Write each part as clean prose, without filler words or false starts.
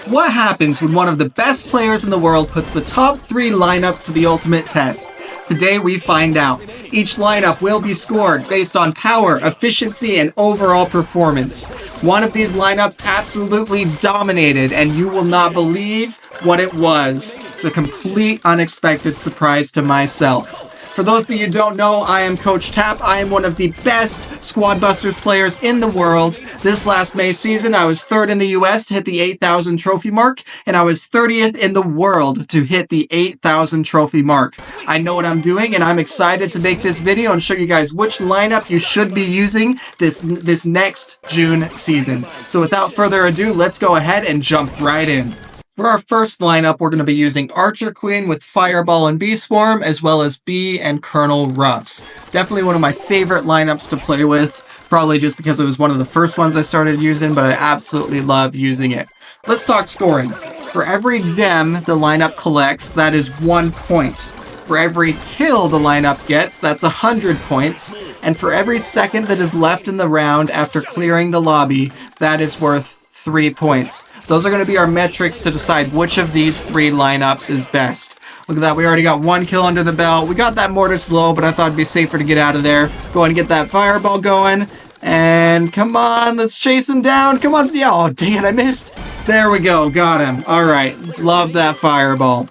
What happens when one of the best players in the world puts the top 3 lineups to the ultimate test? Today we find out. Each lineup will be scored based on power, efficiency, and overall performance. One of these lineups absolutely dominated, and you will not believe what it was. It's a complete unexpected surprise to myself. For those of you who don't know, I am Coach Tapp. I am one of the best Squad Busters players in the world. This last May season, I was 3rd in the US to hit the 8,000 trophy mark, and I was 30th in the world to hit the 8,000 trophy mark. I know what I'm doing, and I'm excited to make this video and show you guys which lineup you should be using this next June season. So without further ado, let's go ahead and jump right in. For our first lineup, we're going to be using Archer Queen with Fireball and Bee Swarm, as well as Bee and Colonel Ruffs. Definitely one of my favorite lineups to play with, probably just because it was one of the first ones I started using, but I absolutely love using it. Let's talk scoring. For every gem the lineup collects, that is 1 point. For every kill the lineup gets, that's 100 points. And for every second that is left in the round after clearing the lobby, that is worth 3 points. Those are going to be our metrics to decide which of these 3 lineups is best. Look at that, we already got 1 kill under the belt. We got that Mortis low, but I thought it'd be safer to get out of there. Go ahead and get that Fireball going. And come on, let's chase him down. Come on, yeah, oh dang it, I missed. There we go, got him. Alright, love that Fireball.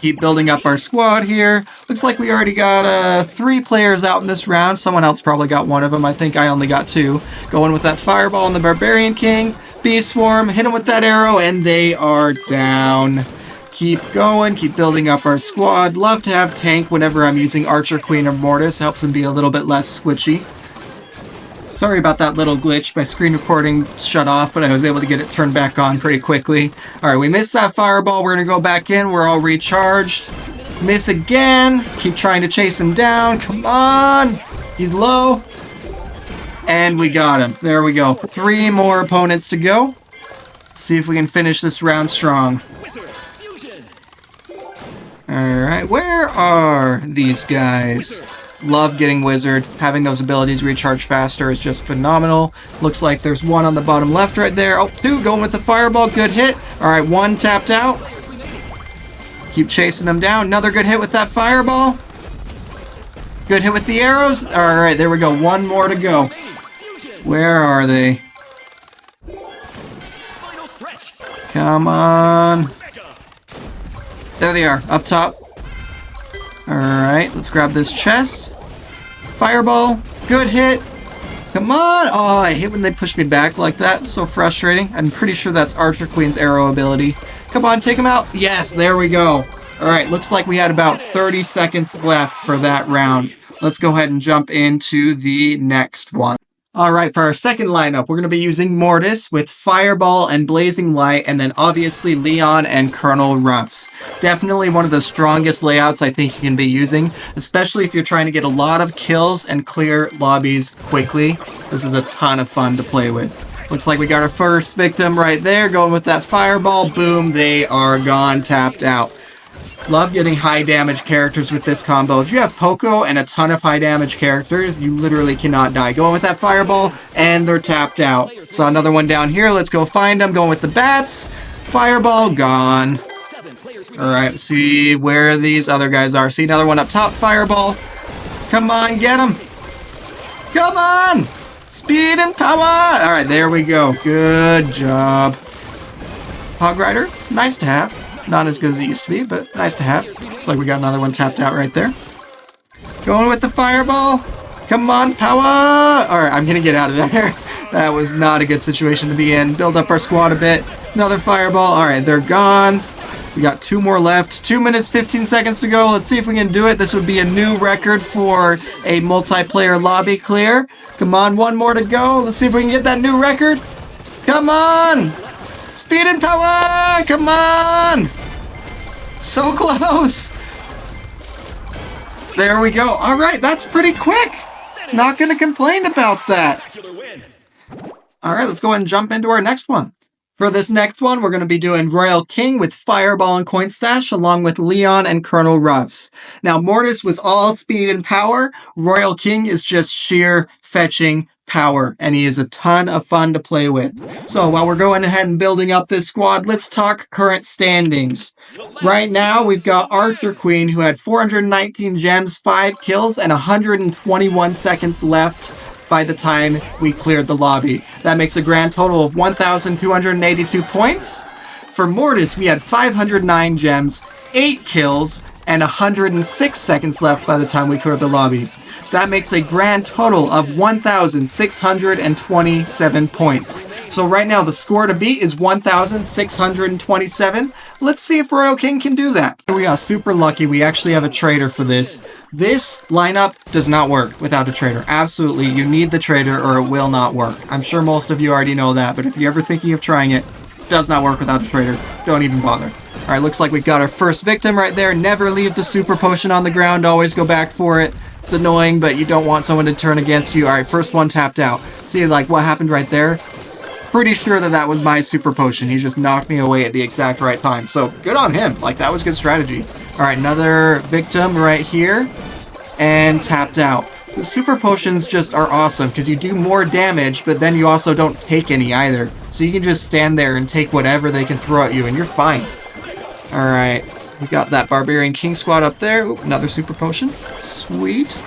Keep building up our squad here. Looks like we already got 3 players out in this round. Someone else probably got 1 of them. I think I only got 2. Going with that Fireball on the Barbarian King. Bee Swarm, hit him with that arrow, and they are down. Keep going, keep building up our squad. Love to have tank whenever I'm using Archer Queen or Mortis. Helps him be a little bit less squishy. Sorry about that little glitch. My screen recording shut off, but I was able to get it turned back on pretty quickly. Alright, we missed that Fireball. We're going to go back in. We're all recharged. Miss again. Keep trying to chase him down. Come on. He's low. And we got him. There we go. 3 more opponents to go. Let's see if we can finish this round strong. Alright, where are these guys? Love getting Wizard. Having those abilities recharge faster is just phenomenal. Looks like there's 1 on the bottom left right there. Oh, 2 going with the Fireball. Good hit. Alright, 1 tapped out. Keep chasing them down. Another good hit with that Fireball. Good hit with the arrows. Alright, there we go. 1 more to go. Where are they? Come on. There they are, up top. Alright, let's grab this chest. Fireball, good hit. Come on! Oh, I hate when they push me back like that. So frustrating. I'm pretty sure that's Archer Queen's arrow ability. Come on, take him out. Yes, there we go. Alright, looks like we had about 30 seconds left for that round. Let's go ahead and jump into the next one. Alright, for our second lineup, we're going to be using Mortis with Fireball and Blazing Light, and then obviously Leon and Colonel Ruffs. Definitely one of the strongest layouts I think you can be using, especially if you're trying to get a lot of kills and clear lobbies quickly. This is a ton of fun to play with. Looks like we got our first victim right there, going with that Fireball. Boom, they are gone, tapped out. Love getting high damage characters with this combo. If you have Poco and a ton of high damage characters, you literally cannot die. Going with that Fireball, and they're tapped out. Saw another one down here. Let's go find them. Going with the bats. Fireball, gone. Alright, let's see where these other guys are. See another one up top. Fireball. Come on, get him. Come on! Speed and power! Alright, there we go. Good job. Hog Rider, nice to have. Not as good as it used to be, but nice to have. Looks like we got another one tapped out right there. Going with the Fireball. Come on, power! Alright, I'm gonna get out of there. That was not a good situation to be in. Build up our squad a bit. Another Fireball. Alright, they're gone. We got 2 more left. 2 minutes, 15 seconds to go. Let's see if we can do it. This would be a new record for a multiplayer lobby clear. Come on, 1 more to go. Let's see if we can get that new record. Come on! Speed and power! Come on! So close! There we go. Alright, that's pretty quick. Not gonna complain about that. Alright, let's go ahead and jump into our next one. For this next one, we're going to be doing Royal King with Fireball and Coin Stash, along with Leon and Colonel Ruffs. Now, Mortis was all speed and power. Royal King is just sheer fetching power, and he is a ton of fun to play with. So while we're going ahead and building up this squad, let's talk current standings. Right now, we've got Archer Queen, who had 419 gems, 5 kills, and 121 seconds left by the time we cleared the lobby. That makes a grand total of 1,282 points. For Mortis, we had 509 gems, 8 kills, and 106 seconds left by the time we cleared the lobby. That makes a grand total of 1,627 points. So right now the score to beat is 1,627. Let's see if Royal King can do that. We got super lucky. We actually have a trader for this. This lineup does not work without a trader. Absolutely, you need the trader or it will not work. I'm sure most of you already know that, but if you're ever thinking of trying it, it does not work without a trader. Don't even bother. All right, looks like we got our first victim right there. Never leave the super potion on the ground. Always go back for it. It's annoying, but you don't want someone to turn against you. All right, first one tapped out. See, like, what happened right there? Pretty sure that was my super potion. He just knocked me away at the exact right time. So, good on him. Like, that was good strategy. All right, another victim right here. And tapped out. The super potions just are awesome because you do more damage, but then you also don't take any either. So you can just stand there and take whatever they can throw at you, and you're fine. All right. We got that Barbarian King squad up there. Ooh, another super potion. Sweet.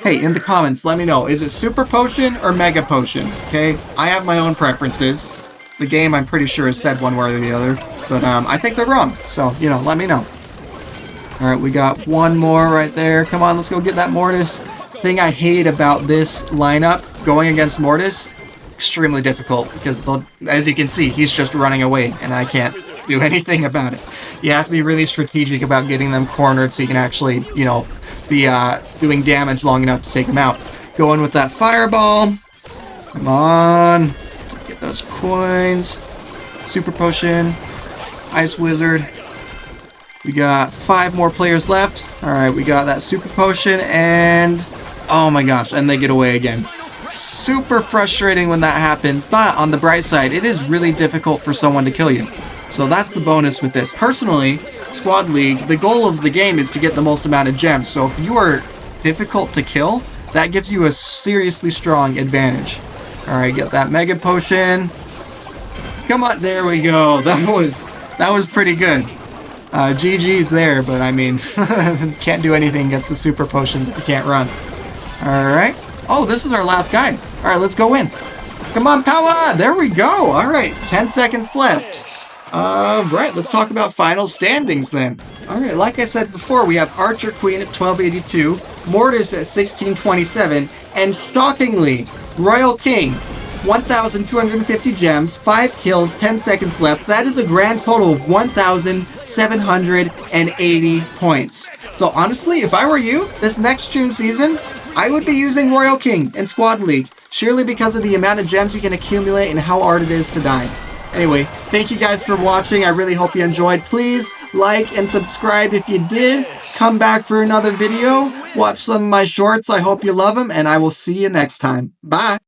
Hey, in the comments, let me know. Is it super potion or mega potion? Okay, I have my own preferences. The game, I'm pretty sure, has said one way or the other. But I think they're wrong. So, let me know. All right, we got one more right there. Come on, let's go get that Mortis. Thing I hate about this lineup, going against Mortis, extremely difficult. Because, as you can see, he's just running away. And I can't do anything about it. You have to be really strategic about getting them cornered so you can actually, be doing damage long enough to take them out. Going with that fireball. Come on. Get those coins. Super potion. Ice wizard. We got 5 more players left. Alright, we got that super potion and... oh my gosh, and they get away again. Super frustrating when that happens, but on the bright side, it is really difficult for someone to kill you. So that's the bonus with this. Personally, Squad League, the goal of the game is to get the most amount of gems. So if you are difficult to kill, that gives you a seriously strong advantage. Alright, get that Mega Potion. Come on, there we go. That was pretty good. GG's there, but I mean, can't do anything against the Super Potions if you can't run. Alright. Oh, this is our last guy. Alright, let's go in. Come on, power! There we go! Alright, 10 seconds left. Right, let's talk about final standings then. Alright, like I said before, we have Archer Queen at 1282, Mortis at 1627, and shockingly, Royal King, 1,250 gems, 5 kills, 10 seconds left. That is a grand total of 1,780 points. So honestly, if I were you, this next June season, I would be using Royal King in Squad League, surely because of the amount of gems you can accumulate and how hard it is to die. Anyway, thank you guys for watching. I really hope you enjoyed. Please like and subscribe if you did. Come back for another video. Watch some of my shorts. I hope you love them, and I will see you next time. Bye.